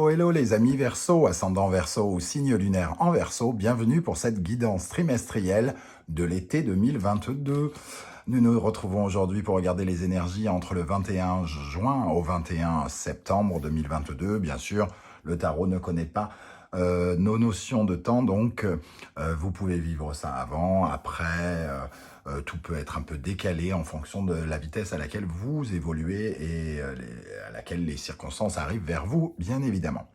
Hello les amis Verseau, ascendant Verseau ou signe lunaire en Verseau, bienvenue pour cette guidance trimestrielle de l'été 2022. Nous nous retrouvons aujourd'hui pour regarder les énergies entre le 21 juin au 21 septembre 2022. Bien sûr, le tarot ne connaît pas nos notions de temps, donc vous pouvez vivre ça avant, après, tout peut être un peu décalé en fonction de la vitesse à laquelle vous évoluez et à laquelle les circonstances arrivent vers vous, bien évidemment.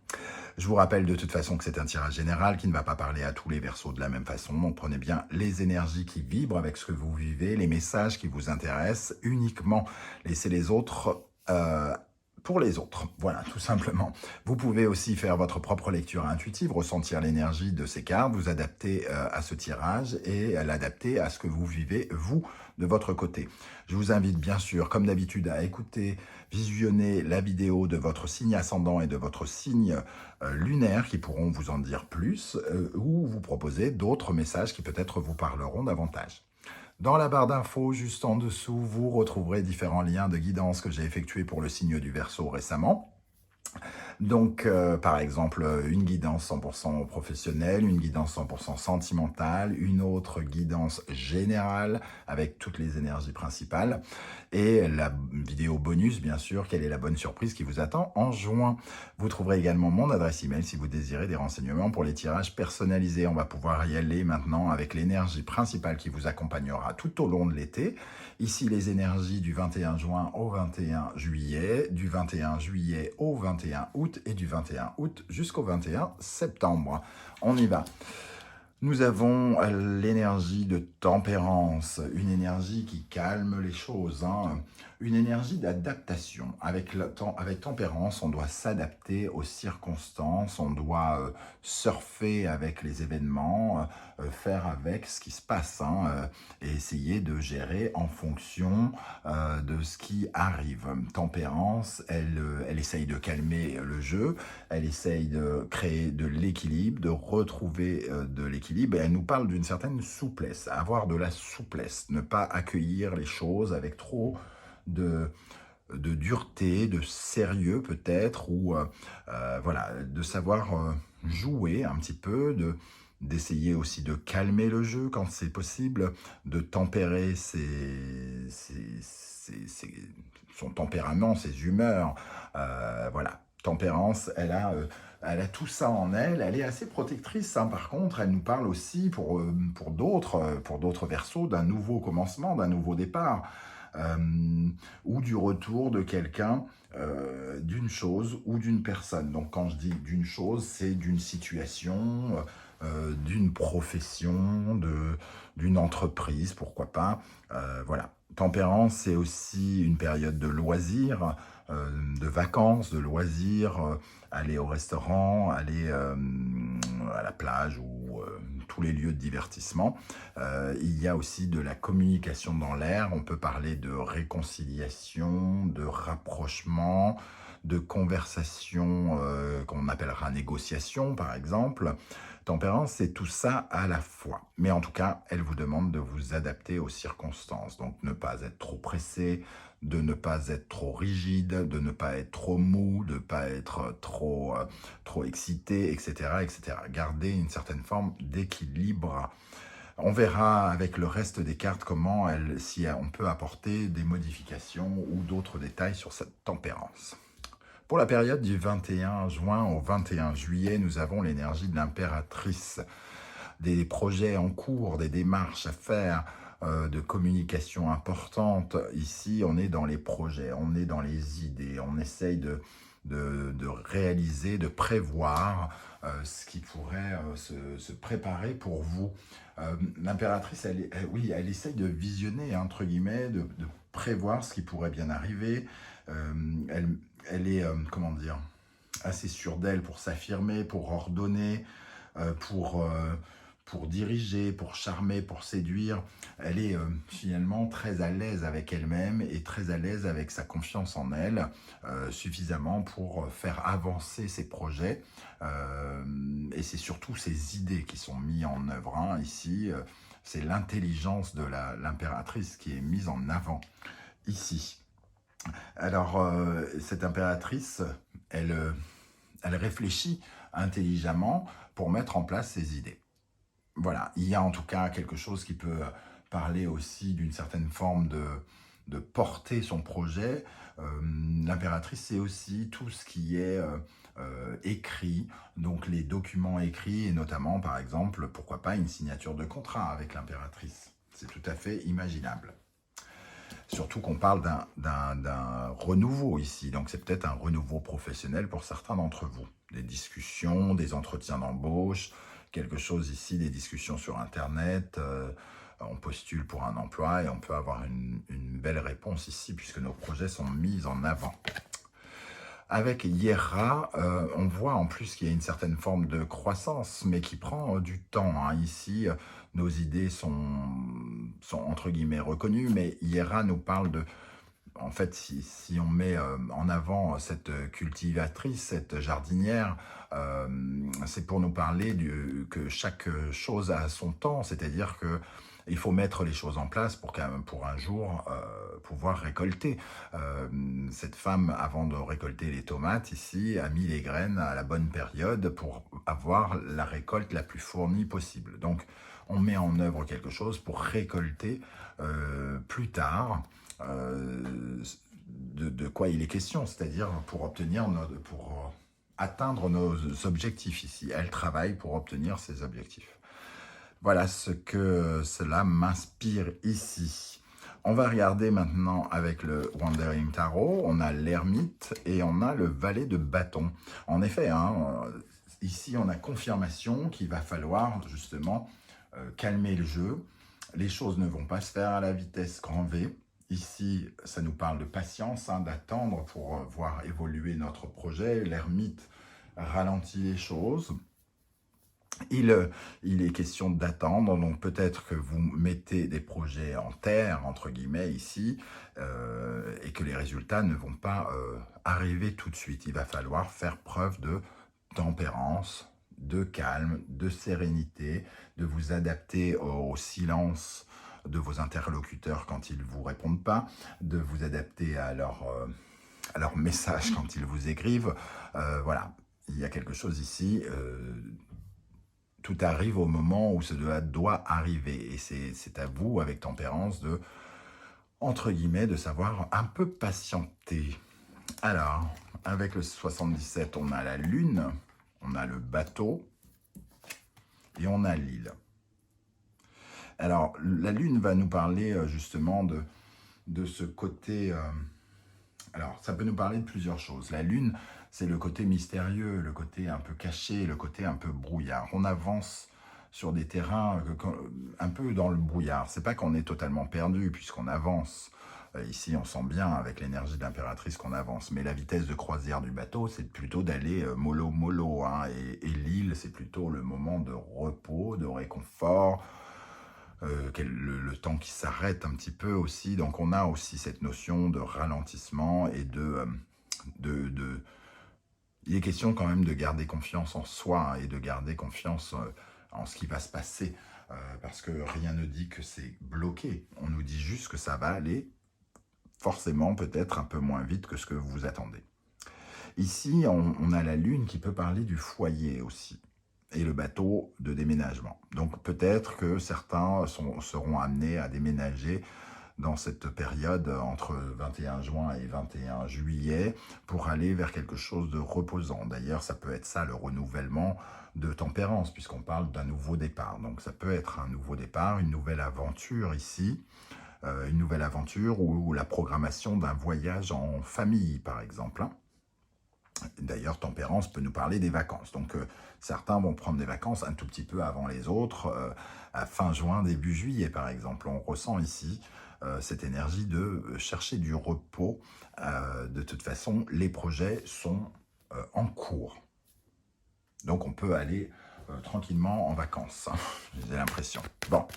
Je vous rappelle de toute façon que c'est un tirage général qui ne va pas parler à tous les Verseaux de la même façon, donc prenez bien les énergies qui vibrent avec ce que vous vivez, les messages qui vous intéressent, uniquement laissez les autres pour les autres, voilà, tout simplement. Vous pouvez aussi faire votre propre lecture intuitive, ressentir l'énergie de ces cartes, vous adapter à ce tirage et l'adapter à ce que vous vivez, vous, de votre côté. Je vous invite bien sûr, comme d'habitude, à écouter, visionner la vidéo de votre signe ascendant et de votre signe lunaire qui pourront vous en dire plus ou vous proposer d'autres messages qui peut-être vous parleront davantage. Dans la barre d'infos, juste en dessous, vous retrouverez différents liens de guidance que j'ai effectués pour le signe du Verseau récemment. Donc, par exemple, une guidance 100% professionnelle, une guidance 100% sentimentale, une autre guidance générale avec toutes les énergies principales et la vidéo bonus, bien sûr, quelle est la bonne surprise qui vous attend en juin. Vous trouverez également mon adresse email si vous désirez des renseignements pour les tirages personnalisés. On va pouvoir y aller maintenant avec l'énergie principale qui vous accompagnera tout au long de l'été. Ici, les énergies du 21 juin au 21 juillet, du 21 juillet au 21 août et du 21 août jusqu'au 21 septembre. On y va. Nous avons l'énergie de tempérance, une énergie qui calme les choses, une énergie d'adaptation. Avec tempérance, on doit s'adapter aux circonstances, on doit surfer avec les événements, faire avec ce qui se passe et essayer de gérer en fonction de ce qui arrive. Tempérance, elle essaye de calmer le jeu, elle essaye de créer de l'équilibre, de retrouver de l'équilibre, et elle nous parle d'une certaine souplesse, avoir de la souplesse, ne pas accueillir les choses avec trop de dureté, de sérieux peut-être, ou voilà, de savoir jouer un petit peu, d'essayer aussi de calmer le jeu quand c'est possible, de tempérer son tempérament, ses humeurs, voilà. Tempérance, elle a tout ça en elle, elle est assez protectrice, par contre, elle nous parle aussi pour d'autres Verseaux d'un nouveau commencement, d'un nouveau départ, ou du retour de quelqu'un, d'une chose ou d'une personne. Donc quand je dis d'une chose, c'est d'une situation, d'une profession, d'une entreprise, pourquoi pas, voilà. Tempérance, c'est aussi une période de loisirs, de vacances, de loisirs, aller au restaurant, aller à la plage ou tous les lieux de divertissement. Il y a aussi de la communication dans l'air, on peut parler de réconciliation, de rapprochement, de conversation qu'on appellera négociation par exemple. Tempérance, c'est tout ça à la fois. Mais en tout cas, elle vous demande de vous adapter aux circonstances. Donc, ne pas être trop pressé, de ne pas être trop rigide, de ne pas être trop mou, de ne pas être trop excité, etc., etc. Garder une certaine forme d'équilibre. On verra avec le reste des cartes comment si on peut apporter des modifications ou d'autres détails sur cette tempérance. Pour la période du 21 juin au 21 juillet, nous avons l'énergie de l'impératrice, des projets en cours, des démarches à faire, de communication importante. Ici, on est dans les projets, on est dans les idées, on essaye de réaliser, de prévoir ce qui pourrait se préparer pour vous. L'impératrice, oui, elle essaye de visionner, entre guillemets, de prévoir ce qui pourrait bien arriver. Elle est, comment dire, assez sûre d'elle pour s'affirmer, pour ordonner, pour diriger, pour charmer, pour séduire. Elle est finalement très à l'aise avec elle-même et très à l'aise avec sa confiance en elle, suffisamment pour faire avancer ses projets. Et c'est surtout ses idées qui sont mises en œuvre. Ici, c'est l'intelligence de l'impératrice qui est mise en avant ici. Alors, cette impératrice, elle elle réfléchit intelligemment pour mettre en place ses idées. Voilà, il y a en tout cas quelque chose qui peut parler aussi d'une certaine forme de porter son projet. L'impératrice, c'est aussi tout ce qui est écrit, donc les documents écrits, et notamment, par exemple, pourquoi pas une signature de contrat avec l'impératrice. C'est tout à fait imaginable. Surtout qu'on parle d'un renouveau ici, donc c'est peut-être un renouveau professionnel pour certains d'entre vous. Des discussions, des entretiens d'embauche, quelque chose ici, des discussions sur Internet, on postule pour un emploi et on peut avoir une belle réponse ici puisque nos projets sont mis en avant. Avec Hiera, on voit en plus qu'il y a une certaine forme de croissance, mais qui prend du temps. Hein. Ici, nos idées sont entre guillemets reconnues, mais Hiera nous parle de... En fait, si on met en avant cette cultivatrice, cette jardinière, c'est pour nous parler que chaque chose a son temps, c'est-à-dire que il faut mettre les choses en place pour un jour pouvoir récolter. Cette femme, avant de récolter les tomates, ici, a mis les graines à la bonne période pour avoir la récolte la plus fournie possible. Donc, on met en œuvre quelque chose pour récolter plus tard de quoi il est question, c'est-à-dire pour atteindre nos objectifs ici. Elle travaille pour obtenir ses objectifs. Voilà ce que cela m'inspire ici. On va regarder maintenant avec le Wandering Tarot. On a l'ermite et on a le valet de bâton. En effet, hein, ici on a confirmation qu'il va falloir justement calmer le jeu. Les choses ne vont pas se faire à la vitesse grand V. Ici, ça nous parle de patience, hein, d'attendre pour voir évoluer notre projet. L'ermite ralentit les choses. Il est question d'attendre, donc peut-être que vous mettez des projets en terre, entre guillemets, ici, et que les résultats ne vont pas arriver tout de suite. Il va falloir faire preuve de tempérance, de calme, de sérénité, de vous adapter au silence de vos interlocuteurs quand ils ne vous répondent pas, de vous adapter à leur message quand ils vous écrivent. Voilà, il y a quelque chose ici... tout arrive au moment où cela doit arriver. Et c'est à vous, avec tempérance, de, entre guillemets, de savoir un peu patienter. Alors, avec le 77, on a la lune, on a le bateau et on a l'île. Alors, la lune va nous parler justement de ce côté... alors, ça peut nous parler de plusieurs choses. La lune, c'est le côté mystérieux, le côté un peu caché, le côté un peu brouillard. On avance sur des terrains un peu dans le brouillard. C'est pas qu'on est totalement perdu puisqu'on avance. Ici, on sent bien avec l'énergie de l'impératrice qu'on avance. Mais la vitesse de croisière du bateau, c'est plutôt d'aller mollo-mollo. Hein, et l'île, c'est plutôt le moment de repos, de réconfort, le temps qui s'arrête un petit peu aussi. Donc, on a aussi cette notion de ralentissement et il est question quand même de garder confiance en soi, hein, et de garder confiance en ce qui va se passer. Parce que rien ne dit que c'est bloqué. On nous dit juste que ça va aller forcément peut-être un peu moins vite que ce que vous attendez. Ici, on a la lune qui peut parler du foyer aussi. Et le bateau de déménagement. Donc peut-être que certains seront amenés à déménager dans cette période entre 21 juin et 21 juillet pour aller vers quelque chose de reposant. D'ailleurs, ça peut être ça, le renouvellement de tempérance, puisqu'on parle d'un nouveau départ. Donc ça peut être un nouveau départ, une nouvelle aventure ici, une nouvelle aventure ou la programmation d'un voyage en famille, par exemple, hein. D'ailleurs, tempérance peut nous parler des vacances. Donc, certains vont prendre des vacances un tout petit peu avant les autres, à fin juin, début juillet, par exemple. On ressent ici cette énergie de chercher du repos. De toute façon, les projets sont en cours. Donc, on peut aller tranquillement en vacances, hein, j'ai l'impression. Bon,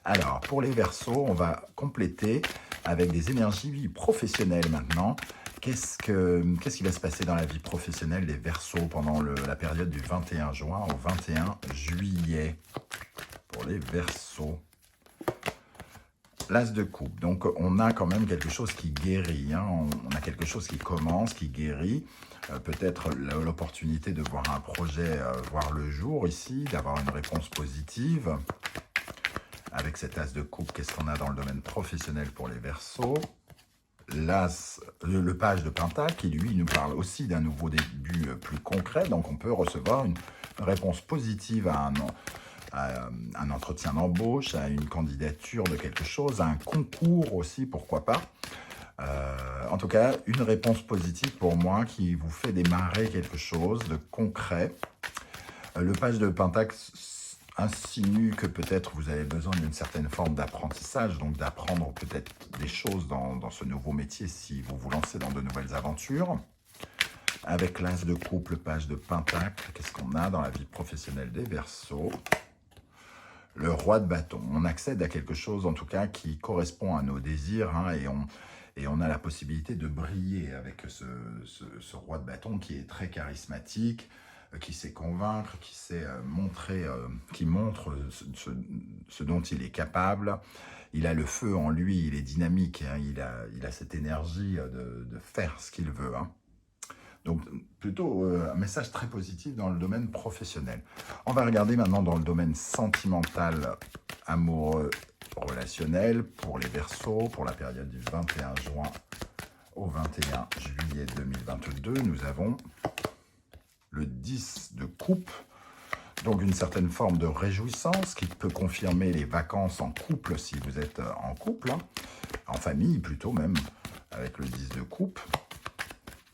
alors, pour les Verseaux, on va compléter avec des énergies professionnelles maintenant. Qu'est-ce qui va se passer dans la vie professionnelle des Verseaux pendant la période du 21 juin au 21 juillet pour les Verseaux? l'as de coupe. Donc, on a quand même quelque chose qui guérit. Hein. On a quelque chose qui commence, qui guérit. Peut-être l'opportunité de voir un projet voir le jour ici, d'avoir une réponse positive. Avec cet as de coupe, qu'est-ce qu'on a dans le domaine professionnel pour les Verseaux? L'as, le page de Pentacle, qui lui nous parle aussi d'un nouveau début plus concret. Donc, on peut recevoir une réponse positive à un entretien d'embauche, à une candidature de quelque chose, à un concours aussi, pourquoi pas. En tout cas, une réponse positive pour moi qui vous fait démarrer quelque chose de concret. Le page de Pentacle insinue que peut-être vous avez besoin d'une certaine forme d'apprentissage, donc d'apprendre peut-être des choses dans ce nouveau métier si vous vous lancez dans de nouvelles aventures. Avec l'as de coupe, le page de Pentacle, qu'est-ce qu'on a dans la vie professionnelle des Verseaux? Le roi de bâton. On accède à quelque chose, en tout cas, qui correspond à nos désirs, hein, et on a la possibilité de briller avec ce roi de bâton qui est très charismatique, qui sait convaincre, qui sait montrer, qui montre ce dont il est capable. Il a le feu en lui, il est dynamique, hein, il a cette énergie de faire ce qu'il veut. Hein. Donc, plutôt un message très positif dans le domaine professionnel. On va regarder maintenant dans le domaine sentimental, amoureux, relationnel, pour les Verseaux, pour la période du 21 juin au 21 juillet 2022. Nous avons le 10 de coupe, donc une certaine forme de réjouissance qui peut confirmer les vacances en couple si vous êtes en couple, hein, en famille plutôt même, avec le 10 de coupe.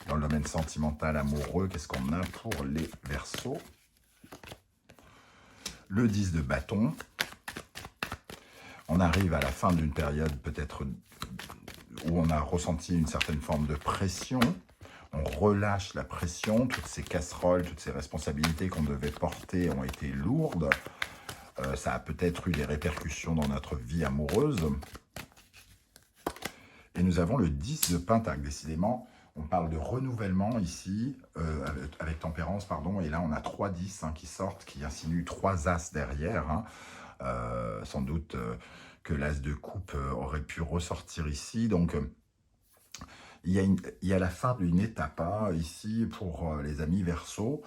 Dans le domaine sentimental, amoureux, qu'est-ce qu'on a pour les Verseaux? Le 10 de bâton. On arrive à la fin d'une période peut-être où on a ressenti une certaine forme de pression. On relâche la pression. Toutes ces casseroles, toutes ces responsabilités qu'on devait porter ont été lourdes. Ça a peut-être eu des répercussions dans notre vie amoureuse. Et nous avons le 10 de Pentacle. Décidément, on parle de renouvellement ici, avec tempérance, pardon. Et là, on a 3 10 hein, qui sortent, qui insinuent 3 as derrière. Hein. Sans doute que l'as de coupe aurait pu ressortir ici. Donc, il y a la fin d'une étape hein, ici pour les amis Verseaux.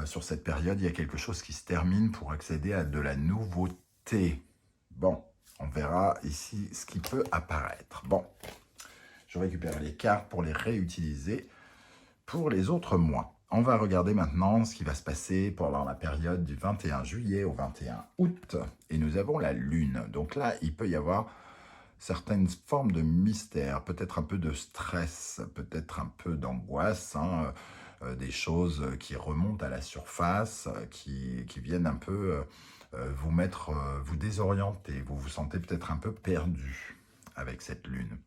Sur cette période, il y a quelque chose qui se termine pour accéder à de la nouveauté. Bon, on verra ici ce qui peut apparaître. Bon, je récupère les cartes pour les réutiliser pour les autres mois. On va regarder maintenant ce qui va se passer pendant la période du 21 juillet au 21 août. Et nous avons la Lune. Donc là, il peut y avoir certaines formes de mystère, peut-être un peu de stress, peut-être un peu d'angoisse, hein, des choses qui remontent à la surface, qui viennent un peu vous mettre, vous désorienter. Vous vous sentez peut-être un peu perdu avec cette Lune.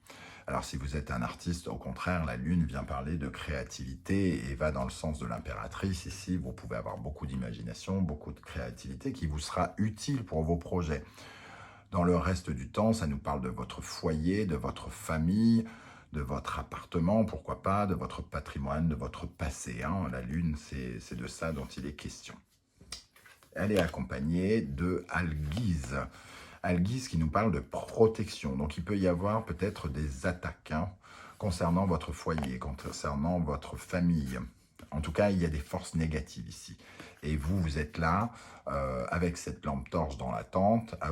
Alors, si vous êtes un artiste, au contraire, la Lune vient parler de créativité et va dans le sens de l'impératrice. Ici, vous pouvez avoir beaucoup d'imagination, beaucoup de créativité qui vous sera utile pour vos projets. Dans le reste du temps, ça nous parle de votre foyer, de votre famille, de votre appartement, pourquoi pas, de votre patrimoine, de votre passé. Hein. La Lune, c'est de ça dont il est question. Elle est accompagnée de Alguise. Alguise qui nous parle de protection. Donc, il peut y avoir peut-être des attaques hein, concernant votre foyer, concernant votre famille. En tout cas, il y a des forces négatives ici. Et vous, vous êtes là, avec cette lampe torche dans la tente, à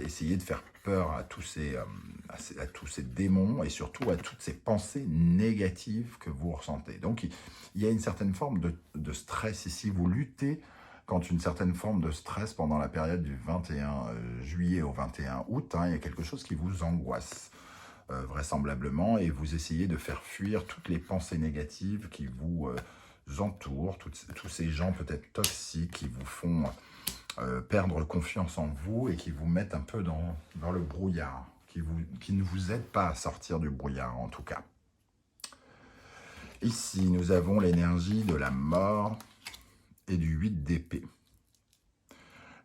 essayer de faire peur à tous ces démons et surtout à toutes ces pensées négatives que vous ressentez. Donc, il y a une certaine forme de stress ici. Vous luttez contre une certaine forme de stress pendant la période du 21 juillet au 21 août. Hein, il y a quelque chose qui vous angoisse, vraisemblablement, et vous essayez de faire fuir toutes les pensées négatives qui vous entourent, tous ces gens peut-être toxiques qui vous font perdre confiance en vous et qui vous mettent un peu dans le brouillard, qui ne vous aident pas à sortir du brouillard en tout cas. Ici, nous avons l'énergie de la mort et du 8 d'épée.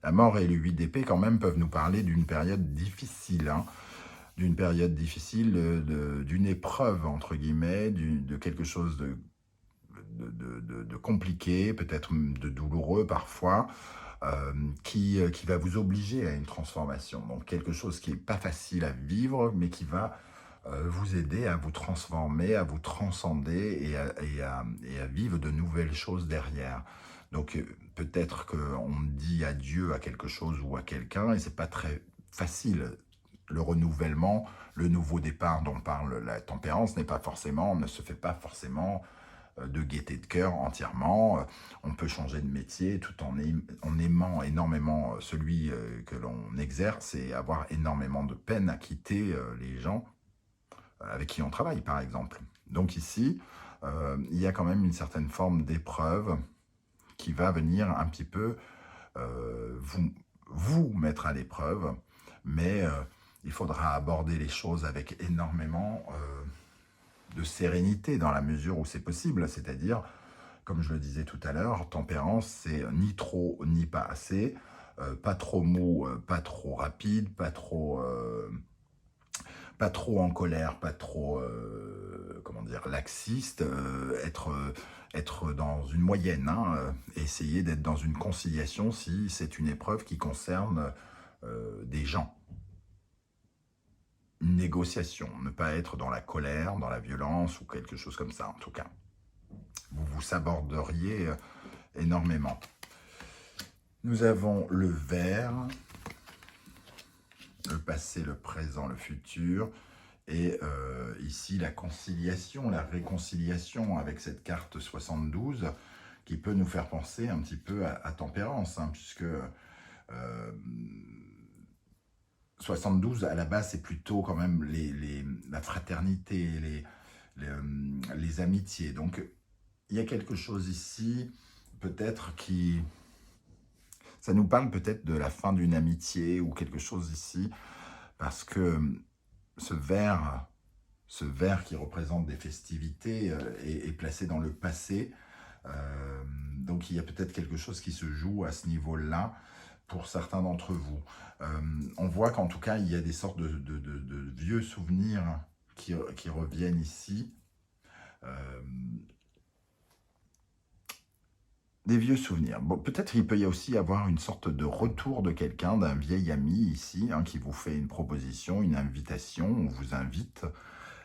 La mort et le 8 d'épée, quand même, peuvent nous parler d'une période difficile, hein, d'une période difficile, d'une épreuve, entre guillemets, de quelque chose de compliqué, peut-être de douloureux parfois. qui va vous obliger à une transformation. Donc quelque chose qui n'est pas facile à vivre, mais qui va vous aider à vous transformer, à vous transcender et à vivre de nouvelles choses derrière. Donc peut-être qu'on dit adieu à quelque chose ou à quelqu'un et c'est pas très facile. Le renouvellement, le nouveau départ dont parle la tempérance ne se fait pas forcément de gaieté de cœur entièrement. On peut changer de métier tout en aimant énormément celui que l'on exerce et avoir énormément de peine à quitter les gens avec qui on travaille, par exemple. Donc ici, il y a quand même une certaine forme d'épreuve qui va venir un petit peu vous mettre à l'épreuve, mais il faudra aborder les choses avec énormément de sérénité dans la mesure où c'est possible, c'est-à-dire, comme je le disais tout à l'heure, tempérance, c'est ni trop ni pas assez, pas trop mou, pas trop rapide, pas trop en colère, pas trop, comment dire, laxiste, être dans une moyenne, hein, essayer d'être dans une conciliation si c'est une épreuve qui concerne des gens. Une négociation, ne pas être dans la colère, dans la violence ou quelque chose comme ça en tout cas. Vous vous saborderiez énormément. Nous avons le vert, le passé, le présent, le futur, et ici la conciliation, la réconciliation avec cette carte 72 qui peut nous faire penser un petit peu à tempérance, hein, puisque 72 à la base c'est plutôt quand même la fraternité, les amitiés. Donc il y a quelque chose ici peut-être qui... Ça nous parle peut-être de la fin d'une amitié ou quelque chose ici, parce que ce vert qui représente des festivités est placé dans le passé. Donc il y a peut-être quelque chose qui se joue à ce niveau-là pour certains d'entre vous. On voit qu'en tout cas, il y a des sortes de vieux souvenirs qui reviennent ici. Des vieux souvenirs. Bon, peut-être il peut y aussi avoir une sorte de retour de quelqu'un, d'un vieil ami ici, hein, qui vous fait une proposition, une invitation, on vous invite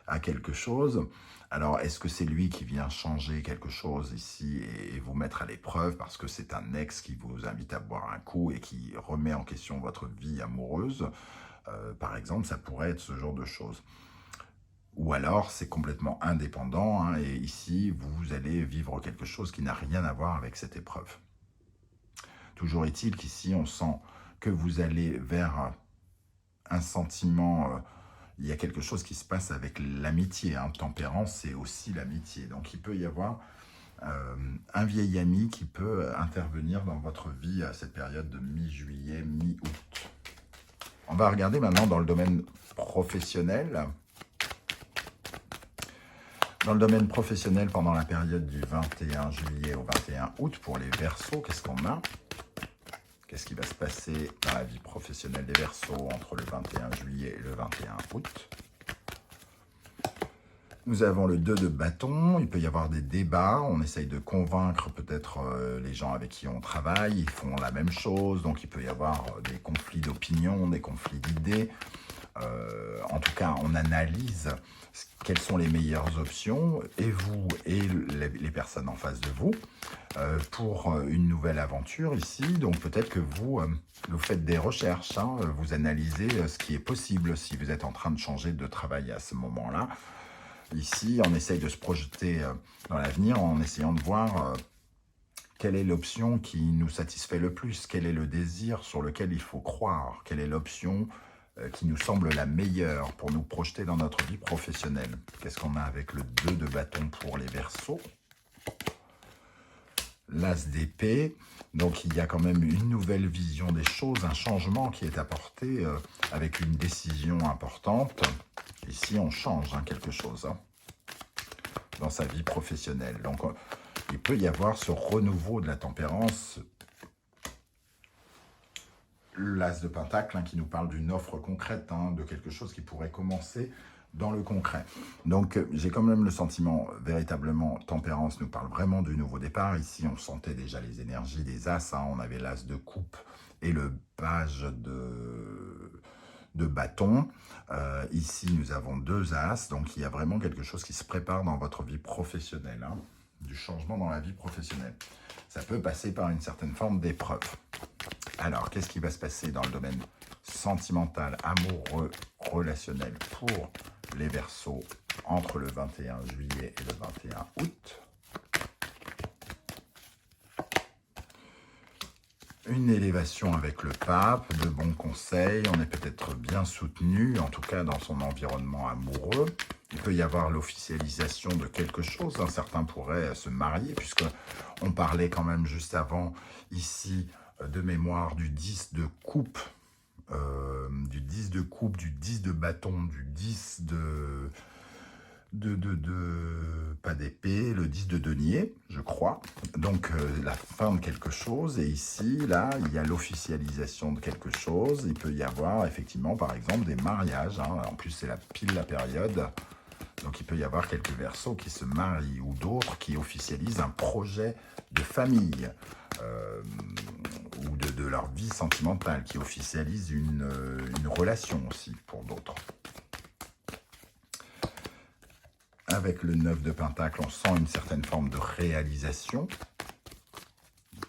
à quelque chose. Alors, est-ce que c'est lui qui vient changer quelque chose ici et vous mettre à l'épreuve parce que c'est un ex qui vous invite à boire un coup et qui remet en question votre vie amoureuse, par exemple, ça pourrait être ce genre de choses. Ou alors, c'est complètement indépendant, hein, et ici, vous allez vivre quelque chose qui n'a rien à voir avec cette épreuve. Toujours est-il qu'ici, on sent que vous allez vers un sentiment... il y a quelque chose qui se passe avec l'amitié. Hein. Tempérance, c'est aussi l'amitié. Donc, il peut y avoir un vieil ami qui peut intervenir dans votre vie à cette période de mi-juillet, mi-août. On va regarder maintenant dans le domaine professionnel. Dans le domaine professionnel, pendant la période du 21 juillet au 21 août, pour les Verseaux, qu'est-ce qu'on a? Qu'est-ce qui va se passer dans la vie professionnelle des Verseaux entre le 21 juillet et le 21 août? Nous avons le 2 de bâton, il peut y avoir des débats, on essaye de convaincre peut-être les gens avec qui on travaille, ils font la même chose, donc il peut y avoir des conflits d'opinion, des conflits d'idées. En tout cas, on analyse quelles sont les meilleures options, et vous et les personnes en face de vous, pour une nouvelle aventure ici. Donc peut-être que vous faites des recherches, hein, vous analysez ce qui est possible si vous êtes en train de changer de travail à ce moment-là. Ici, on essaye de se projeter dans l'avenir en essayant de voir quelle est l'option qui nous satisfait le plus, quel est le désir sur lequel il faut croire, quelle est l'option qui nous semble la meilleure pour nous projeter dans notre vie professionnelle. Qu'est-ce qu'on a avec le 2 de bâton pour les Verseaux? L'As d'épée, donc il y a quand même une nouvelle vision des choses, un changement qui est apporté avec une décision importante. Ici, on change quelque chose hein, dans sa vie professionnelle. Donc, il peut y avoir ce renouveau de la tempérance. L'As de Pentacle hein, qui nous parle d'une offre concrète, hein, de quelque chose qui pourrait commencer dans le concret. Donc, j'ai quand même le sentiment, véritablement, Tempérance nous parle vraiment du nouveau départ. Ici, on sentait déjà les énergies des As, hein. On avait l'As de coupe et le page de bâton. Ici, nous avons 2 As, donc il y a vraiment quelque chose qui se prépare dans votre vie professionnelle, hein, du changement dans la vie professionnelle. Ça peut passer par une certaine forme d'épreuve. Alors, qu'est-ce qui va se passer dans le domaine sentimental, amoureux, relationnel pour les Verseaux entre le 21 juillet et le 21 août? Une élévation avec le pape, de bons conseils, on est peut-être bien soutenu, en tout cas dans son environnement amoureux. Il peut y avoir l'officialisation de quelque chose, hein. Certains pourraient se marier, puisque on parlait quand même juste avant, ici, de mémoire, du 10 de coupe, du 10 de coupe, du 10 de bâton, du 10 pas d'épée, le 10 de denier, je crois. Donc, la fin de quelque chose. Et ici, là, il y a l'officialisation de quelque chose. Il peut y avoir, effectivement, par exemple, des mariages, hein. En plus, c'est pile la période. Donc, il peut y avoir quelques Verseaux qui se marient ou d'autres qui officialisent un projet de famille ou de leur vie sentimentale, qui officialisent une relation aussi pour d'autres. Avec le 9 de Pentacle, on sent une certaine forme de réalisation,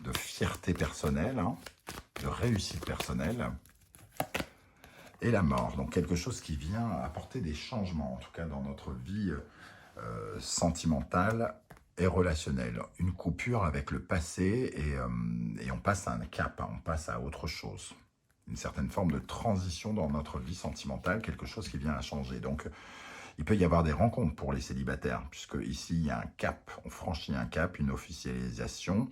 de fierté personnelle, hein, de réussite personnelle. Et la mort, donc quelque chose qui vient apporter des changements, en tout cas dans notre vie sentimentale et relationnelle. Une coupure avec le passé et on passe à un cap, hein, on passe à autre chose. Une certaine forme de transition dans notre vie sentimentale, quelque chose qui vient à changer. Donc, il peut y avoir des rencontres pour les célibataires, puisque ici, il y a un cap, on franchit un cap, une officialisation,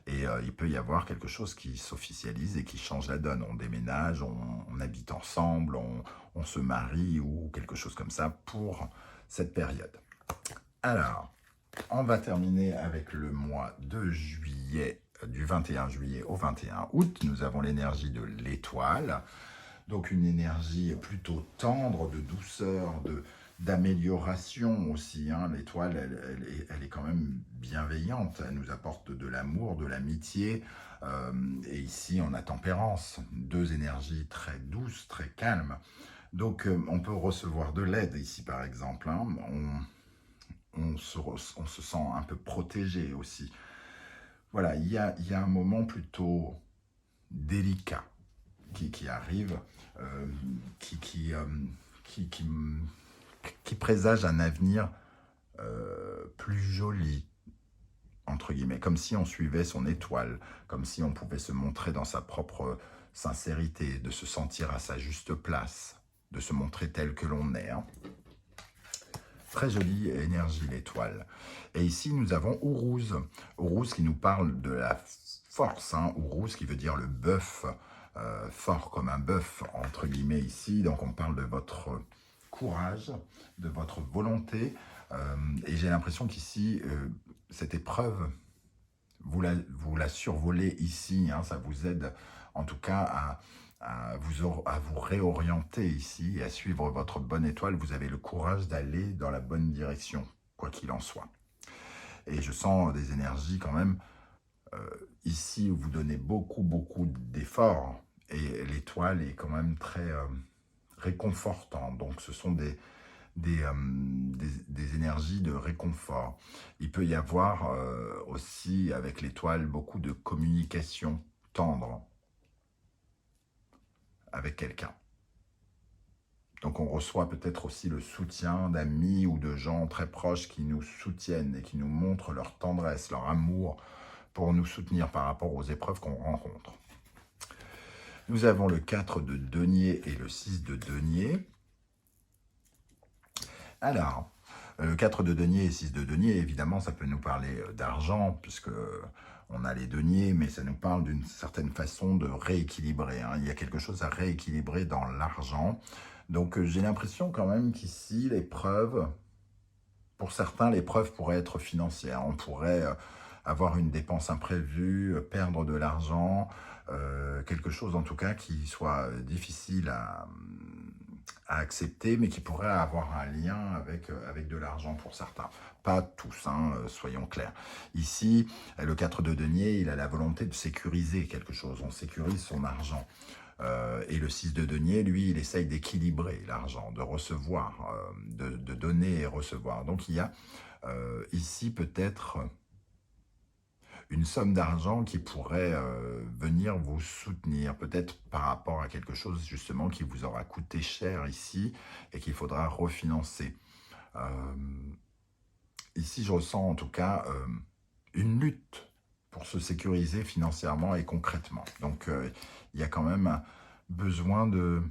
et il peut y avoir quelque chose qui s'officialise et qui change la donne. On déménage, on habite ensemble, on se marie ou quelque chose comme ça pour cette période. Alors, on va terminer avec le mois de juillet, du 21 juillet au 21 août. Nous avons l'énergie de l'étoile, donc une énergie plutôt tendre, de douceur, d'amélioration aussi, hein. L'étoile, elle est quand même bienveillante, elle nous apporte de l'amour, de l'amitié, et ici on a Tempérance, 2 énergies très douces, très calmes. Donc on peut recevoir de l'aide ici par exemple, hein. On se sent un peu protégé aussi. Voilà, il y a un moment plutôt délicat qui arrive, qui présage un avenir plus joli, entre guillemets, comme si on suivait son étoile, comme si on pouvait se montrer dans sa propre sincérité, de se sentir à sa juste place, de se montrer tel que l'on est, hein. Très jolie énergie, l'étoile. Et ici, nous avons Ourouz. Ourouz qui nous parle de la force, hein. Ourouz qui veut dire le bœuf, fort comme un bœuf, entre guillemets, ici. Donc, on parle de votre courage, de votre volonté. Et j'ai l'impression qu'ici, cette épreuve, vous la survolez ici, hein. Ça vous aide, en tout cas, à vous réorienter ici, à suivre votre bonne étoile. Vous avez le courage d'aller dans la bonne direction, quoi qu'il en soit. Et je sens des énergies quand même, ici, où vous donnez beaucoup d'efforts. Et l'étoile est quand même très réconfortant. Donc, ce sont des énergies de réconfort. Il peut y avoir aussi, avec l'étoile, beaucoup de communication tendre avec quelqu'un. Donc on reçoit peut-être aussi le soutien d'amis ou de gens très proches qui nous soutiennent et qui nous montrent leur tendresse, leur amour pour nous soutenir par rapport aux épreuves qu'on rencontre. Nous avons le 4 de denier et le 6 de denier. Alors, le 4 de denier et 6 de denier, évidemment, ça peut nous parler d'argent, puisque on a les deniers, mais ça nous parle d'une certaine façon de rééquilibrer, hein. Il y a quelque chose à rééquilibrer dans l'argent. Donc, j'ai l'impression quand même qu'ici, l'épreuve, pour certains, l'épreuve pourrait être financière. On pourrait avoir une dépense imprévue, perdre de l'argent, quelque chose en tout cas qui soit difficile à accepter, mais qui pourrait avoir un lien avec de l'argent pour certains. Pas tous, hein, soyons clairs. Ici, le 4 de denier, il a la volonté de sécuriser quelque chose. On sécurise son argent. Et le 6 de denier, lui, il essaye d'équilibrer l'argent, de recevoir, de donner et recevoir. Donc il y a ici peut-être une somme d'argent qui pourrait venir vous soutenir, peut-être par rapport à quelque chose justement qui vous aura coûté cher ici et qu'il faudra refinancer. Ici, je ressens en tout cas une lutte pour se sécuriser financièrement et concrètement. Donc, il y a quand même besoin de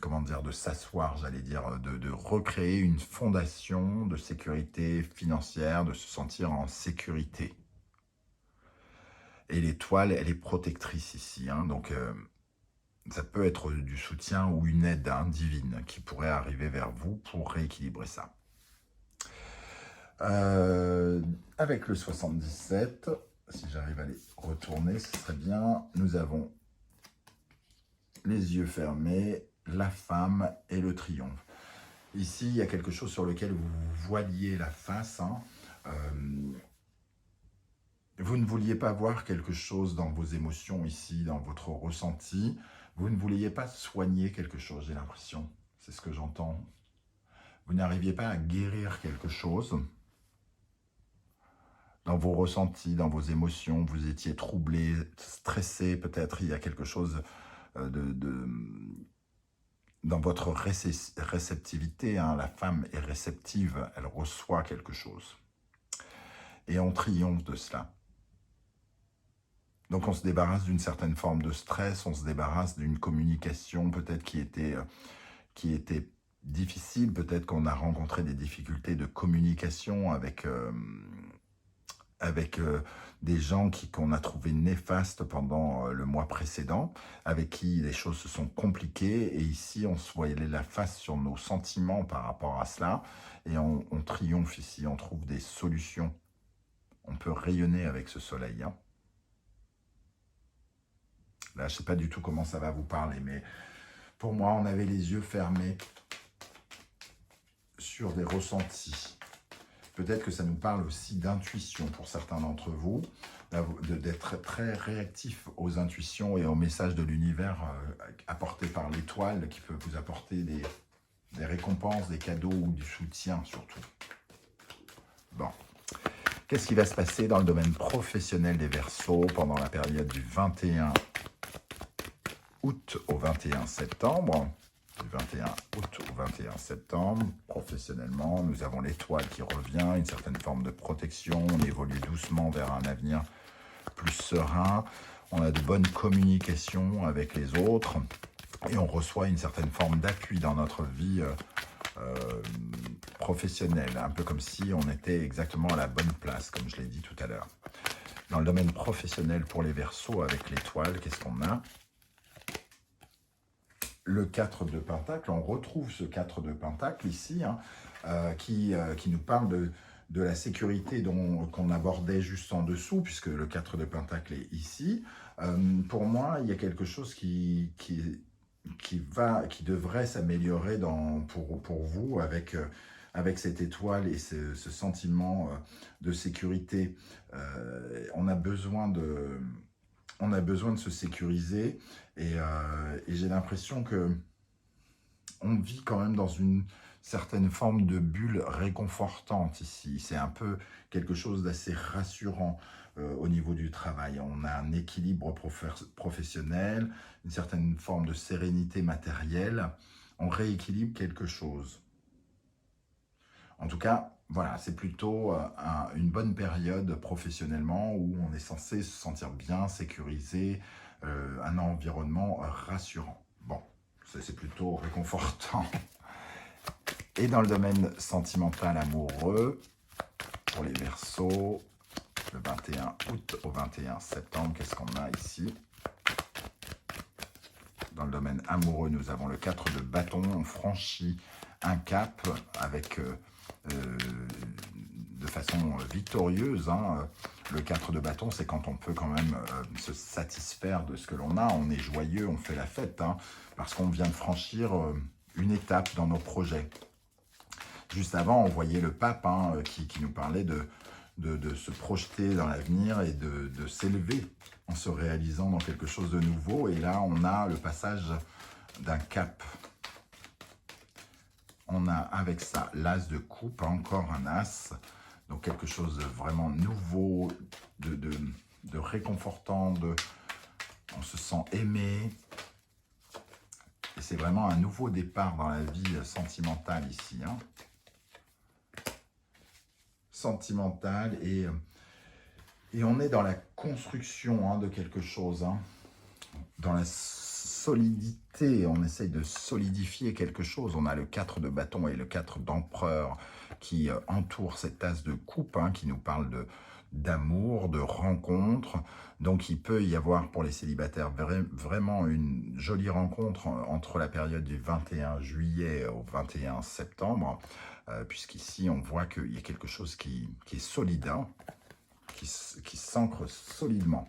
comment dire, de s'asseoir, j'allais dire, de recréer une fondation de sécurité financière, de se sentir en sécurité. Et l'étoile, elle est protectrice ici, hein, donc ça peut être du soutien ou une aide divine qui pourrait arriver vers vous pour rééquilibrer ça. Avec le 77, si j'arrive à les retourner, ce serait bien. Nous avons les yeux fermés, la femme et le triomphe. Ici, il y a quelque chose sur lequel vous voiliez la face. Hein. Vous ne vouliez pas voir quelque chose dans vos émotions ici, dans votre ressenti. Vous ne vouliez pas soigner quelque chose, j'ai l'impression. C'est ce que j'entends. Vous n'arriviez pas à guérir quelque chose. Dans vos ressentis, dans vos émotions, vous étiez troublé, stressé, peut-être il y a quelque chose dans votre réceptivité, hein, la femme est réceptive, elle reçoit quelque chose. Et on triomphe de cela. Donc on se débarrasse d'une certaine forme de stress, on se débarrasse d'une communication peut-être qui était difficile, peut-être qu'on a rencontré des difficultés de communication avec des gens qu'on a trouvé néfastes pendant le mois précédent, avec qui les choses se sont compliquées, et ici on se voyait la face sur nos sentiments par rapport à cela, et on triomphe ici, on trouve des solutions. On peut rayonner avec ce soleil. Hein. Là, je ne sais pas du tout comment ça va vous parler, mais pour moi, on avait les yeux fermés sur des ressentis. Peut-être que ça nous parle aussi d'intuition pour certains d'entre vous, d'être très réactif aux intuitions et aux messages de l'univers apportés par l'étoile qui peut vous apporter des récompenses, des cadeaux ou du soutien surtout. Bon. Qu'est-ce qui va se passer dans le domaine professionnel des Verseaux pendant la période du 21 août au 21 septembre ? Du 21 août au 21 septembre, professionnellement, nous avons l'étoile qui revient, une certaine forme de protection, on évolue doucement vers un avenir plus serein, on a de bonnes communications avec les autres et on reçoit une certaine forme d'appui dans notre vie professionnelle, un peu comme si on était exactement à la bonne place, comme je l'ai dit tout à l'heure. Dans le domaine professionnel pour les Verseaux, avec l'étoile, qu'est-ce qu'on a ? Le 4 de Pentacle, on retrouve ce 4 de Pentacle ici, hein, qui nous parle de la sécurité qu'on abordait juste en dessous, puisque le 4 de Pentacle est ici. Pour moi, il y a quelque chose qui devrait s'améliorer pour vous avec cette étoile et ce sentiment de sécurité. On a besoin de se sécuriser et j'ai l'impression que on vit quand même dans une certaine forme de bulle réconfortante ici. C'est un peu quelque chose d'assez rassurant au niveau du travail. On a un équilibre professionnel, une certaine forme de sérénité matérielle. On rééquilibre quelque chose. En tout cas, voilà, c'est plutôt une bonne période professionnellement où on est censé se sentir bien, sécurisé, un environnement rassurant. Bon, c'est plutôt réconfortant. Et dans le domaine sentimental amoureux, pour les Verseaux, le 21 août au 21 septembre, qu'est-ce qu'on a ici ? Dans le domaine amoureux, nous avons le 4 de bâton, on franchit un cap avec de façon victorieuse. Le 4 de bâton, c'est quand on peut quand même se satisfaire de ce que l'on a. On est joyeux, on fait la fête, parce qu'on vient de franchir une étape dans nos projets. Juste avant, on voyait le pape qui nous parlait de se projeter dans l'avenir et de s'élever en se réalisant dans quelque chose de nouveau. Et là, on a le passage d'un cap. On a avec ça l'as de coupe, encore un as. Donc quelque chose de vraiment nouveau, de réconfortant, on se sent aimé. Et c'est vraiment un nouveau départ dans la vie sentimentale ici. Sentimentale et on est dans la construction de quelque chose. Dans la solidité, on essaye de solidifier quelque chose. On a le 4 de bâton et le 4 d'empereur qui entoure cette tasse de coupe, qui nous parle d'amour, de rencontre. Donc il peut y avoir pour les célibataires vraiment une jolie rencontre entre la période du 21 juillet au 21 septembre, puisqu'ici on voit qu'il y a quelque chose qui est solide, qui s'ancre solidement.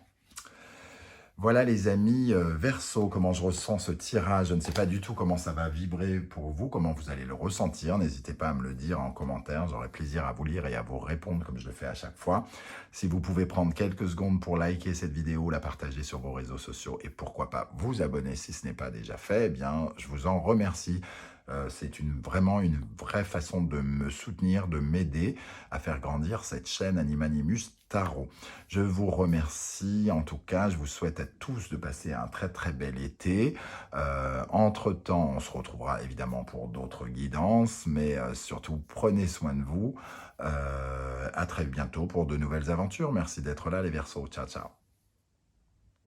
Voilà les amis, Verseau, comment je ressens ce tirage. Je ne sais pas du tout comment ça va vibrer pour vous, comment vous allez le ressentir. N'hésitez pas à me le dire en commentaire, j'aurai plaisir à vous lire et à vous répondre comme je le fais à chaque fois. Si vous pouvez prendre quelques secondes pour liker cette vidéo, la partager sur vos réseaux sociaux et pourquoi pas vous abonner si ce n'est pas déjà fait, eh bien je vous en remercie. C'est vraiment une vraie façon de me soutenir, de m'aider à faire grandir cette chaîne Animanimus Tarot. Je vous remercie, en tout cas, je vous souhaite à tous de passer un très très bel été. Entre-temps, on se retrouvera évidemment pour d'autres guidances, mais surtout prenez soin de vous. À très bientôt pour de nouvelles aventures. Merci d'être là les Verseaux. Ciao, ciao.